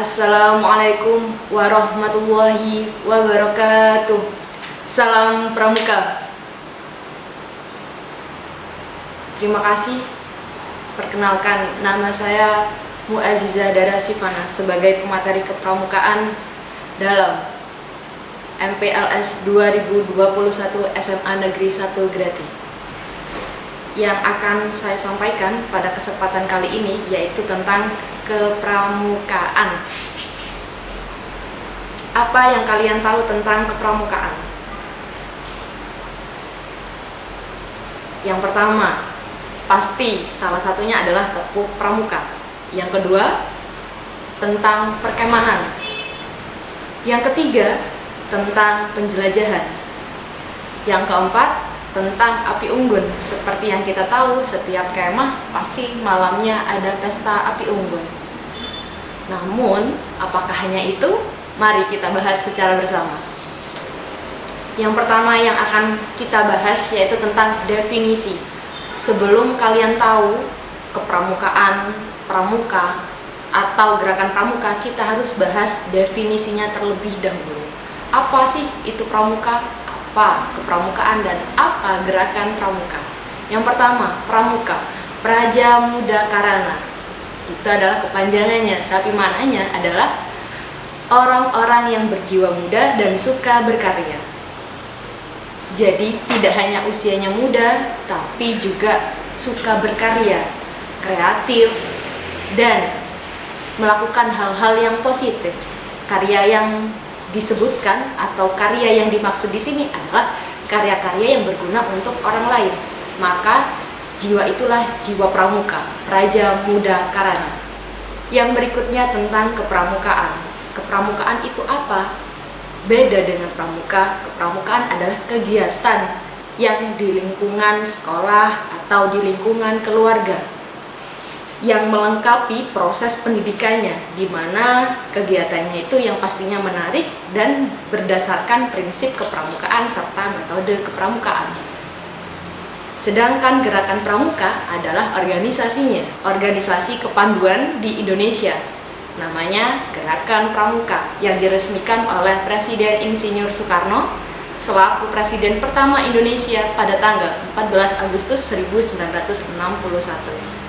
Assalamualaikum warahmatullahi wabarakatuh. Salam Pramuka. Terima kasih. Perkenalkan, nama saya Mu'azzizah Dara Sifana sebagai pemateri kepramukaan dalam MPLS 2021 SMA Negeri 1 Grati. Yang akan saya sampaikan pada kesempatan kali ini yaitu tentang kepramukaan. Apa yang kalian tahu tentang kepramukaan? Yang pertama, pasti salah satunya adalah tepuk pramuka. Yang kedua, tentang perkemahan. Yang ketiga, tentang penjelajahan. Yang keempat, tentang api unggun. Seperti yang kita tahu, setiap kemah pasti malamnya ada pesta api unggun. Namun, apakah hanya itu? Mari kita bahas secara bersama. Yang pertama yang akan kita bahas yaitu tentang definisi. Sebelum kalian tahu kepramukaan, pramuka, atau gerakan pramuka, kita harus bahas definisinya terlebih dahulu. Apa sih itu pramuka? Apa kepramukaan dan apa gerakan pramuka? Yang pertama, pramuka, Praja Muda Karana. Itu adalah kepanjangannya, tapi maknanya adalah orang-orang yang berjiwa muda dan suka berkarya. Jadi tidak hanya usianya muda, tapi juga suka berkarya, kreatif, dan melakukan hal-hal yang positif. Karya yang disebutkan atau karya yang dimaksud di sini adalah karya-karya yang berguna untuk orang lain. Maka jiwa itulah jiwa pramuka, Praja Muda Karana. Yang berikutnya tentang kepramukaan. Kepramukaan itu apa? Beda dengan pramuka. Kepramukaan adalah kegiatan yang di lingkungan sekolah atau di lingkungan keluarga yang melengkapi proses pendidikannya, di mana kegiatannya itu yang pastinya menarik dan berdasarkan prinsip kepramukaan serta metode kepramukaan. Sedangkan gerakan pramuka adalah organisasinya, organisasi kepanduan di Indonesia. Namanya Gerakan Pramuka yang diresmikan oleh Presiden Insinyur Soekarno selaku Presiden pertama Indonesia pada tanggal 14 Agustus 1961.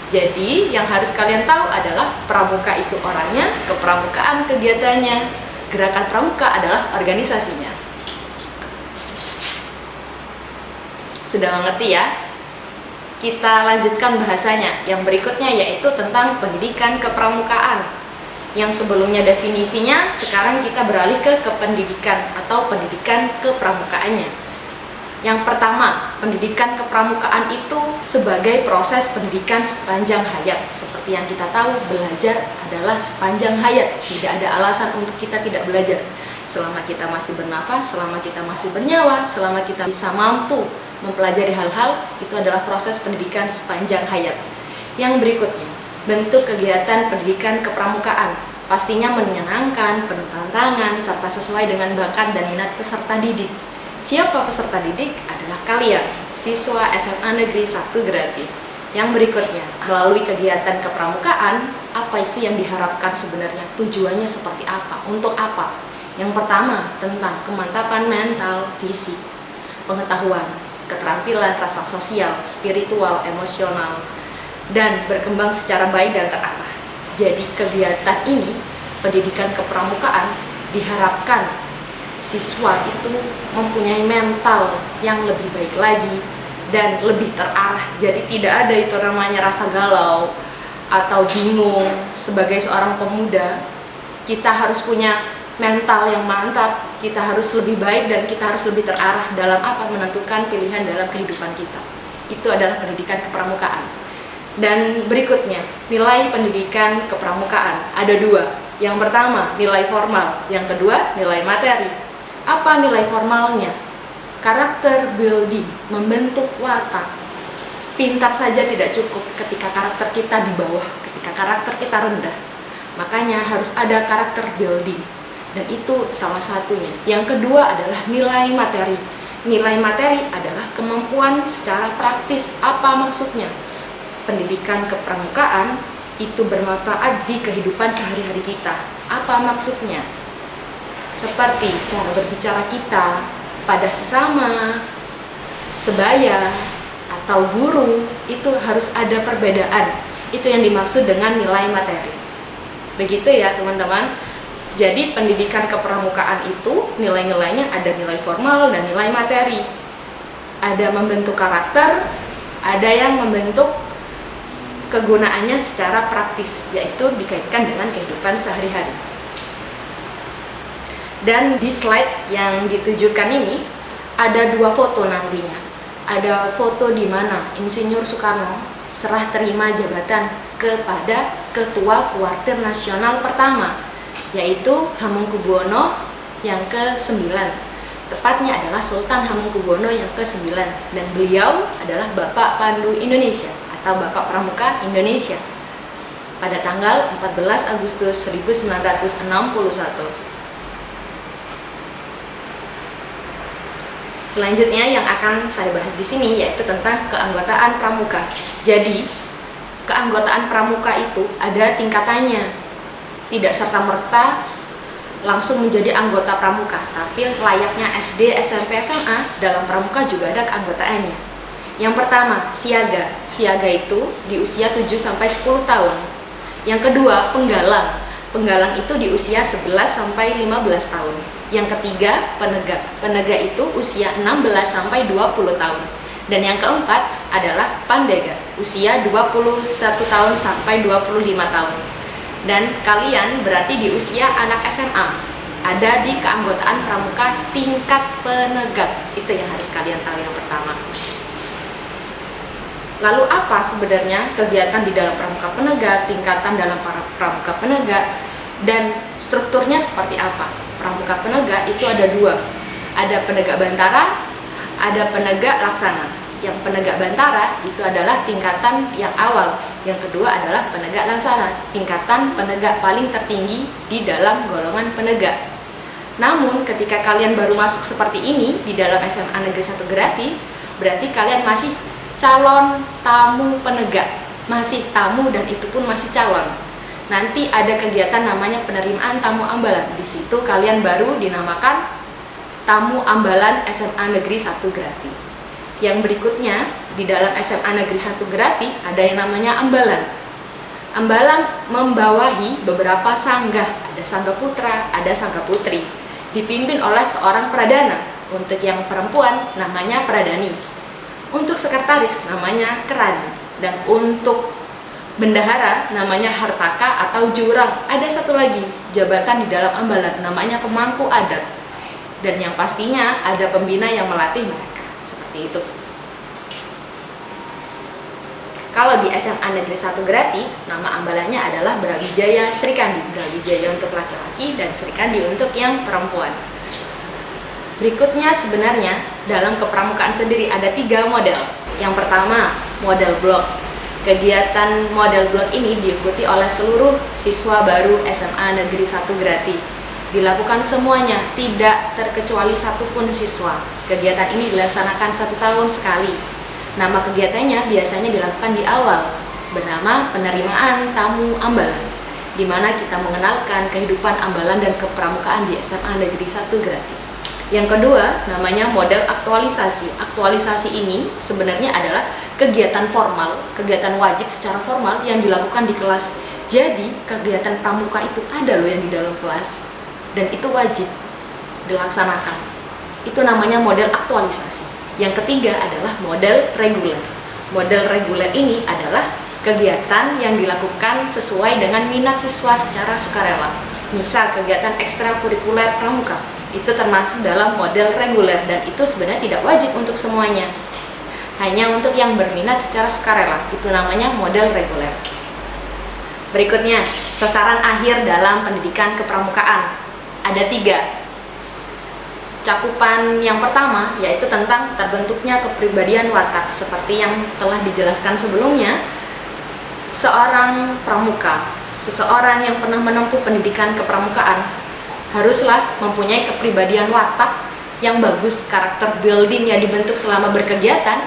Jadi, yang harus kalian tahu adalah pramuka itu orangnya, kepramukaan kegiatannya, gerakan pramuka adalah organisasinya. Sudah mengerti ya? Kita lanjutkan bahasanya. Yang berikutnya yaitu tentang pendidikan kepramukaan. Yang sebelumnya definisinya, sekarang kita beralih ke kependidikan atau pendidikan kepramukaannya. Yang pertama, pendidikan kepramukaan itu sebagai proses pendidikan sepanjang hayat. Seperti yang kita tahu, belajar adalah sepanjang hayat. Tidak ada alasan untuk kita tidak belajar. Selama kita masih bernafas, selama kita masih bernyawa, selama kita bisa mampu mempelajari hal-hal, itu adalah proses pendidikan sepanjang hayat. Yang berikutnya, bentuk kegiatan pendidikan kepramukaan. Pastinya menyenangkan, penuh tantangan, serta sesuai dengan bakat dan minat peserta didik. Siapa peserta didik? Adalah kalian, siswa SMA Negeri 1 Grati. Yang berikutnya, melalui kegiatan kepramukaan, apa sih yang diharapkan sebenarnya? Tujuannya seperti apa? Untuk apa? Yang pertama, tentang kemantapan mental, fisik, pengetahuan, keterampilan, rasa sosial, spiritual, emosional, dan berkembang secara baik dan terarah. Jadi kegiatan ini, pendidikan kepramukaan, diharapkan siswa itu mempunyai mental yang lebih baik lagi dan lebih terarah. Jadi tidak ada itu namanya rasa galau atau bingung. Sebagai seorang pemuda, kita harus punya mental yang mantap, kita harus lebih baik dan kita harus lebih terarah dalam apa menentukan pilihan dalam kehidupan kita. Itu adalah pendidikan kepramukaan. Dan berikutnya, nilai pendidikan kepramukaan ada dua. Yang pertama, nilai formal. Yang kedua, nilai materi. Apa nilai formalnya? Karakter building, membentuk watak. Pintar saja tidak cukup ketika karakter kita di bawah, ketika karakter kita rendah. Makanya harus ada karakter building. Dan itu salah satunya. Yang kedua adalah nilai materi. Nilai materi adalah kemampuan secara praktis. Apa maksudnya? Pendidikan kepramukaan itu bermanfaat di kehidupan sehari-hari kita. Apa maksudnya? Seperti cara berbicara kita pada sesama, sebaya, atau guru, itu harus ada perbedaan. Itu yang dimaksud dengan nilai materi. Begitu ya teman-teman. Jadi pendidikan kepramukaan itu nilai-nilainya ada nilai formal dan nilai materi. Ada membentuk karakter, ada yang membentuk kegunaannya secara praktis, yaitu dikaitkan dengan kehidupan sehari-hari. Dan di slide yang ditujukan ini ada 2 foto nantinya. Ada foto di mana Insinyur Soekarno serah terima jabatan kepada Ketua Kuartir Nasional pertama, yaitu Hamengkubuwono yang ke-9. Tepatnya adalah Sultan Hamengkubuwono yang ke-9, dan beliau adalah Bapak Pandu Indonesia atau Bapak Pramuka Indonesia pada tanggal 14 Agustus 1961. Selanjutnya yang akan saya bahas di sini yaitu tentang keanggotaan pramuka. Jadi, keanggotaan pramuka itu ada tingkatannya. Tidak serta-merta langsung menjadi anggota pramuka, tapi layaknya SD, SMP, SMA, dalam pramuka juga ada keanggotaannya. Yang pertama, siaga. Siaga itu di usia 7-10 tahun. Yang kedua, penggalang. Penggalang itu di usia 11-15 tahun. Yang ketiga, penegak. Penegak itu usia 16-20 tahun. Dan yang keempat adalah pandega, usia 21 tahun sampai 25 tahun. Dan kalian berarti di usia anak SMA, ada di keanggotaan pramuka tingkat penegak. Itu yang harus kalian tahu yang pertama. Lalu apa sebenarnya kegiatan di dalam pramuka penegak, tingkatan dalam para pramuka penegak, dan strukturnya seperti apa? Pramuka penegak itu ada 2. Ada penegak bantara, ada penegak laksana. Yang penegak bantara itu adalah tingkatan yang awal. Yang kedua adalah penegak laksana, tingkatan penegak paling tertinggi di dalam golongan penegak. Namun ketika kalian baru masuk seperti ini di dalam SMA Negeri 1 Grati, berarti kalian masih calon tamu penegak, masih tamu dan itu pun masih calon. Nanti ada kegiatan namanya penerimaan tamu ambalan. Di situ kalian baru dinamakan tamu ambalan SMA Negeri 1 Grati. Yang berikutnya di dalam SMA Negeri 1 Grati ada yang namanya ambalan. Ambalan membawahi beberapa sanggah, ada sangga putra, ada sangga putri, dipimpin oleh seorang pradana. Untuk yang perempuan namanya pradani. Untuk sekretaris namanya kerani, dan untuk bendahara namanya hartaka atau jurang. Ada satu lagi jabatan di dalam ambalan namanya pemangku adat. Dan yang pastinya ada pembina yang melatih mereka. Seperti itu. Kalau di SMA Negeri 1 Grati, nama ambalannya adalah Brawijaya Srikandi. Brawijaya untuk laki-laki dan Srikandi untuk yang perempuan. Berikutnya sebenarnya dalam kepramukaan sendiri ada 3 model. Yang pertama, model blok. Kegiatan model blok ini diikuti oleh seluruh siswa baru SMA Negeri 1 Grati. Dilakukan semuanya, tidak terkecuali satupun siswa. Kegiatan ini dilaksanakan 1 tahun sekali. Nama kegiatannya biasanya dilakukan di awal, bernama penerimaan tamu ambalan, di mana kita mengenalkan kehidupan ambalan dan kepramukaan di SMA Negeri 1 Grati. Yang kedua, namanya model aktualisasi. Aktualisasi ini sebenarnya adalah kegiatan formal, kegiatan wajib secara formal yang dilakukan di kelas. Jadi, kegiatan pramuka itu ada loh yang di dalam kelas, dan itu wajib dilaksanakan. Itu namanya model aktualisasi. Yang ketiga adalah model reguler. Model reguler ini adalah kegiatan yang dilakukan sesuai dengan minat siswa secara sukarela. Misal kegiatan ekstrakurikuler pramuka, itu termasuk dalam model reguler, dan itu sebenarnya tidak wajib untuk semuanya, hanya untuk yang berminat secara sukarela. Itu namanya model reguler. Berikutnya, sasaran akhir dalam pendidikan kepramukaan ada 3. Cakupan yang pertama yaitu tentang terbentuknya kepribadian watak. Seperti yang telah dijelaskan sebelumnya, seorang pramuka, seseorang yang pernah menempuh pendidikan kepramukaan, haruslah mempunyai kepribadian watak yang bagus. Karakter building yang dibentuk selama berkegiatan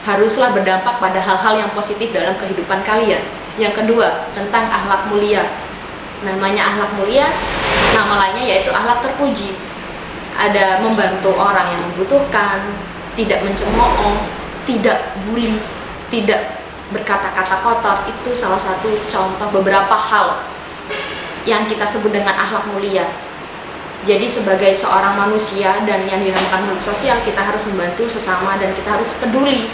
haruslah berdampak pada hal-hal yang positif dalam kehidupan kalian. Yang kedua, tentang akhlak mulia. Namanya akhlak mulia, nama lainnya yaitu akhlak terpuji. Ada membantu orang yang membutuhkan, tidak mencemooh, tidak bully, tidak berkata-kata kotor. Itu salah satu contoh beberapa hal yang kita sebut dengan akhlak mulia. Jadi sebagai seorang manusia dan yang dinamakan makhluk sosial, kita harus membantu sesama dan kita harus peduli.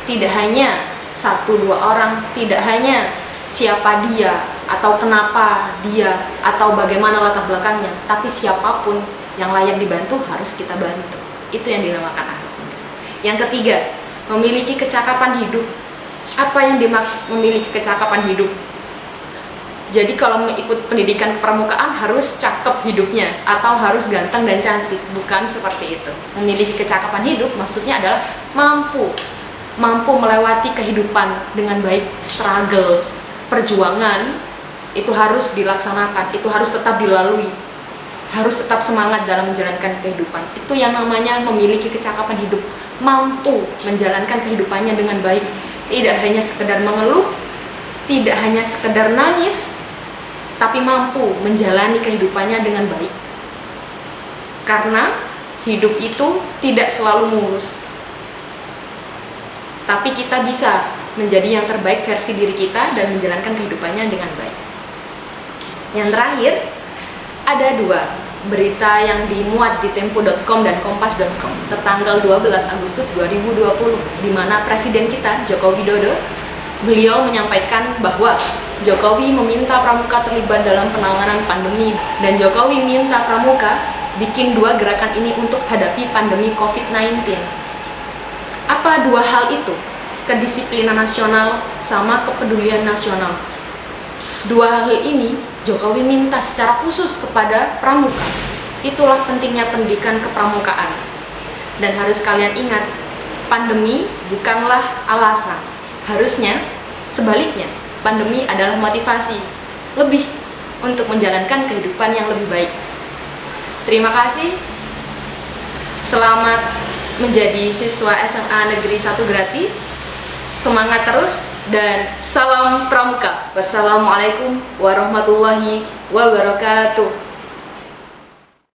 Tidak hanya 1-2 orang, tidak hanya siapa dia atau kenapa dia atau bagaimana latar belakangnya, tapi siapapun yang layak dibantu harus kita bantu. Itu yang dinamakan akhlak mulia. Yang ketiga, memiliki kecakapan hidup. Apa yang dimaksud memiliki kecakapan hidup? Jadi kalau mengikut pendidikan kepramukaan harus cakep hidupnya atau harus ganteng dan cantik, bukan seperti itu. Memiliki kecakapan hidup maksudnya adalah mampu melewati kehidupan dengan baik. Struggle, perjuangan itu harus dilaksanakan, itu harus tetap dilalui, harus tetap semangat dalam menjalankan kehidupan. Itu yang namanya memiliki kecakapan hidup, mampu menjalankan kehidupannya dengan baik, tidak hanya sekedar mengeluh, tidak hanya sekedar nangis, tapi mampu menjalani kehidupannya dengan baik. Karena hidup itu tidak selalu mulus, tapi kita bisa menjadi yang terbaik versi diri kita dan menjalankan kehidupannya dengan baik. Yang terakhir, ada 2 berita yang dimuat di tempo.com dan kompas.com tertanggal 12 Agustus 2020, di mana Presiden kita, Joko Widodo, beliau menyampaikan bahwa Jokowi meminta Pramuka terlibat dalam penanganan pandemi, dan Jokowi minta Pramuka bikin 2 gerakan ini untuk hadapi pandemi COVID-19. Apa 2 hal itu? Kedisiplinan nasional sama kepedulian nasional. 2 hal ini Jokowi minta secara khusus kepada Pramuka. Itulah pentingnya pendidikan kepramukaan. Dan harus kalian ingat, pandemi bukanlah alasan. Harusnya sebaliknya, pandemi adalah motivasi lebih untuk menjalankan kehidupan yang lebih baik. Terima kasih. Selamat menjadi siswa SMA Negeri 1 Grati. Semangat terus dan salam Pramuka. Wassalamualaikum warahmatullahi wabarakatuh.